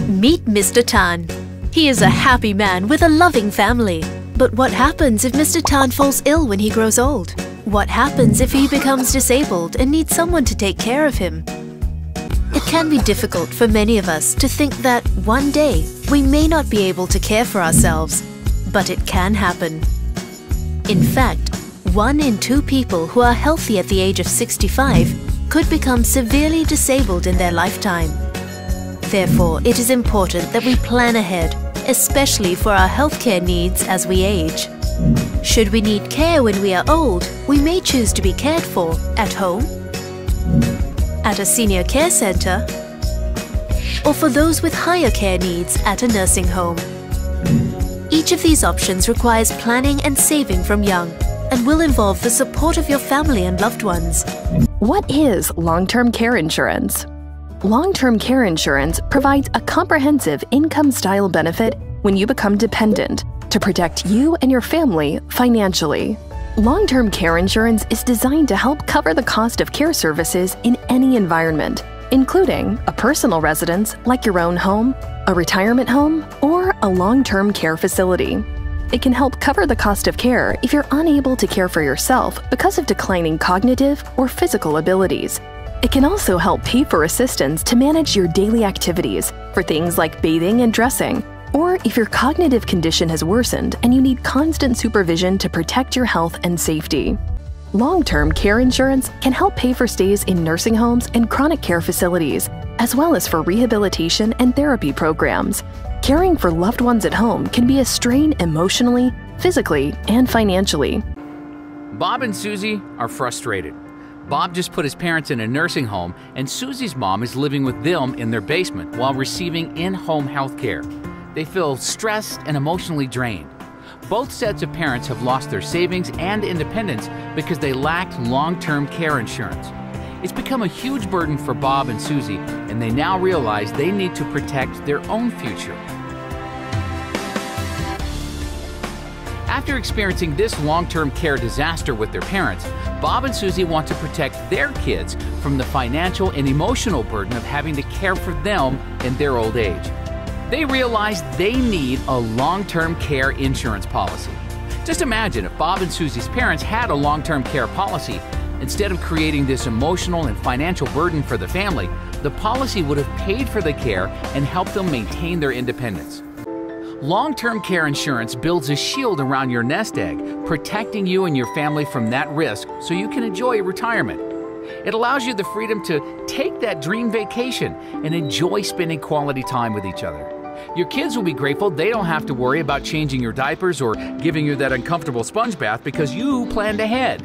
Meet Mr. Tan. He is a happy man with a loving family. But what happens if Mr. Tan falls ill when he grows old? What happens if he becomes disabled and needs someone to take care of him? It can be difficult for many of us to think that one day we may not be able to care for ourselves, but it can happen. In fact, 1 in 2 people who are healthy at the age of 65 could become severely disabled in their lifetime. Therefore, it is important that we plan ahead, especially for our healthcare needs as we age. Should we need care when we are old, we may choose to be cared for at home, at a senior care center, or for those with higher care needs at a nursing home. Each of these options requires planning and saving from young and will involve the support of your family and loved ones. What is long-term care insurance? Long-term care insurance provides a comprehensive income-style benefit when you become dependent to protect you and your family financially. Long-term care insurance is designed to help cover the cost of care services in any environment, including a personal residence like your own home, a retirement home, or a long-term care facility. It can help cover the cost of care if you're unable to care for yourself because of declining cognitive or physical abilities. It can also help pay for assistance to manage your daily activities for things like bathing and dressing, or if your cognitive condition has worsened and you need constant supervision to protect your health and safety. Long-term care insurance can help pay for stays in nursing homes and chronic care facilities, as well as for rehabilitation and therapy programs. Caring for loved ones at home can be a strain emotionally, physically, and financially. Bob and Susie are frustrated. Bob just put his parents in a nursing home, and Susie's mom is living with them in their basement while receiving in-home health care. They feel stressed and emotionally drained. Both sets of parents have lost their savings and independence because they lacked long-term care insurance. It's become a huge burden for Bob and Susie, and they now realize they need to protect their own future. After experiencing this long-term care disaster with their parents, Bob and Susie want to protect their kids from the financial and emotional burden of having to care for them in their old age. They realize they need a long-term care insurance policy. Just imagine if Bob and Susie's parents had a long-term care policy. Instead of creating this emotional and financial burden for the family, the policy would have paid for the care and helped them maintain their independence. Long-term care insurance builds a shield around your nest egg, protecting you and your family from that risk so you can enjoy retirement. It allows you the freedom to take that dream vacation and enjoy spending quality time with each other. Your kids will be grateful they don't have to worry about changing your diapers or giving you that uncomfortable sponge bath because you planned ahead.